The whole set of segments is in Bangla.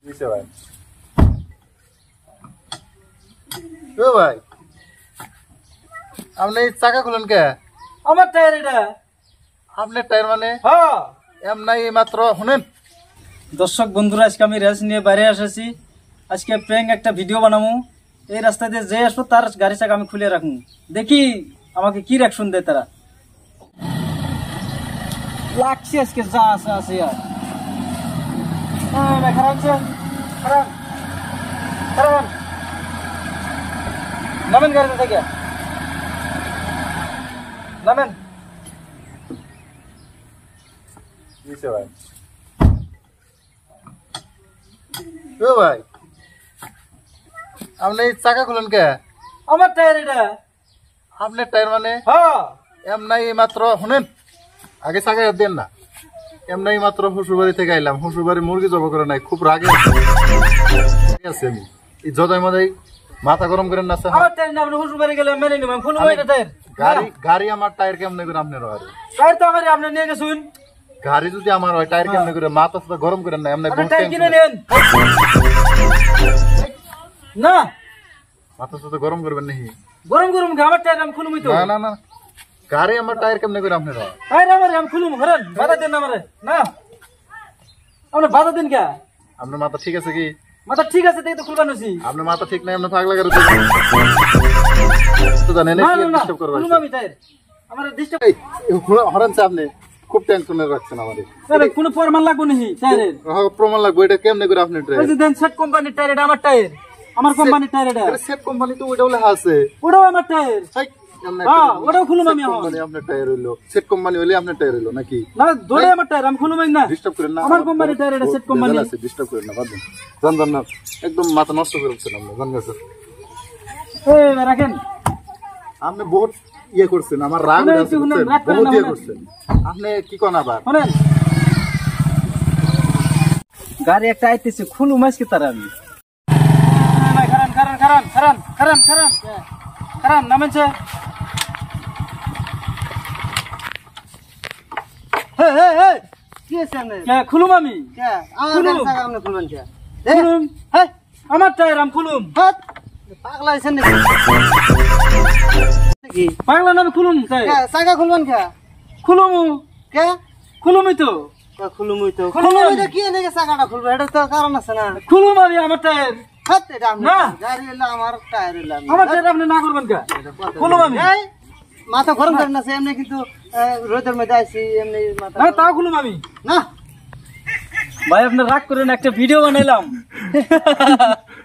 দিছে ভাই। ও ভাই, আপনি চাকা খুলেন কে? আমার টায়ার এটা। আপনার টায়ার মানে? হ্যাঁ। এমনাই মাত্র শুনেন। দর্শক বন্ধুরা, আজকে আমি রেস নিয়ে বাইরে এসেছি। আজকে প্র্যাঙ্ক একটা ভিডিও বানাবো। এই রাস্তা দিয়ে যে আসবো তার গাড়ি চাকা আমি খুলে রাখবো, দেখি আমাকে কি রিঅ্যাকশন দেয় তারা। লাগছে আজকে যা আছে আছে আর খারাপ খারাপ খারাপ। নামেন গাড়িতে থেকে, নামেন। দিছে ভাই। ও ভাই, আপনি চাকা খুলেন কে? আমার টায়ার এটা। আপনার টায়ার মানে? হ্যাঁ। এমনাই মাত্র শুনেন, আগে চাকা দেন না। এমনাই মাত্র শ্বশুরবাড়ি থেকে আইলাম। শ্বশুরবাড়ি মুরগি জব করে নাই, খুব রাগে আছে আমি। এই জদাই মজাই মাথা গরম করেন না। আমার টায়ার না, আপনি শ্বশুরবাড়ি গেলে মেনে নিবেন। ফুল এটা টায়ার। গাড়ি আমার টায়ার কেমনে করে আপনার হয়? টায়ার তো আমার, আপনি নিয়ে গেছুন। গাড়ি যদি আমার হয় টায়ার কেমনে করে? মাথা সাথে গরম করেন না। এমনি টায়ার কিনে নেন না, মাথা সাথে গরম করবেন নাকি? গরম গরম আমার টায়ার আমি খুলুম তো। না না না, গাড়ি আমার টায়ার কেমনে করে আপনার হয়? টায়ার আমার আমি খুলুম। ঘরেন বাধা দেন আমারে না, আপনি বাধা দেন কে? আপনার মাথা ঠিক আছে কি? মাথা ঠিক আছে দেখি তো খুলবান হইছি। আপনার মাথা ঠিক নাই, আপনি পাগলা করে তো জানেন না কি ডিস্টার্ব করবেন? খুলুম আমি টায়ার, আমারে ডিস্টার্ব। এই হরেন আপনি খুব টেনশনে রাখছেন আমাদের। আরে কোনো প্রমাণ লাগবে নাকি টায়ারের? প্রমাণ লাগবে। এটা কেমনে করে আপনার টায়ার? ওই যে দেন সেট কোম্পানির টায়ার, এটা আমার টায়ার, আমার কোম্পানির টায়ার এটা। আরে সেট কোম্পানি তো ওইটা বলে আছে। ওটাও আমার টায়ার। হ্যাঁ, ওটাও খুলুম আমি। কোম্পানি আপনার টায়ার হইলো, সেট কোম্পানি হইলে আপনার টায়ার হইলো নাকি? না, দৌড়ে আমার টায়ার আমি খুলুম না। ডিস্টার্ব করেন না, আমার কোম্পানির টায়ার এটা, সেট কোম্পানি আছে। ডিস্টার্ব করেন না, বাদ দেন। জান জান না, একদম মাথা নষ্ট করে দিচ্ছেন আপনি। জান গেছে এই রাখেন। আপনি বহুত ইয়ে করছেন, আমার রাগ উঠেছে, বহুত ইয়ে করছেন আপনি। কি কোন আবার শুনেন, গাড়ি একটা আইতেছে, খুলুম আজকে তার আমি। খারান খারান খারান খারান খারান খারান খারান নামেছে। খুলুম আমি, আমার টায়ার আমি খুলুম। পাগলা নামে খুলুম চাকা খুলবেন কে? খুলুম কে খুলুমই তো খুলুমই তো খুলুম কি এনেকে চাকাটা খুলবে? এটা তো কারণ আছে না। খুলুম আমি আমার টায়ার। হাত এটা আমি না। গাড়ি এলো আমার টায়ার এলো আমার টায়ার আপনি না করবেন কে? খুলুম আমি। এই মাথা গরম করেন না, এমনি কিন্তু রোদের মধ্যে আইছি এমনি মাথা। না, তাও খুলুম আমি না। ভাই আপনি রাগ করেন, একটা ভিডিও বানাইলাম।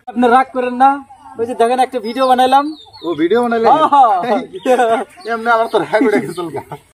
আপনি রাগ করেন না, ওই যে দেখেন একটা ভিডিও বানাইলাম। ও ভিডিও বানাইলেন? এমনি আমার তো রাগ উঠে গেছিল।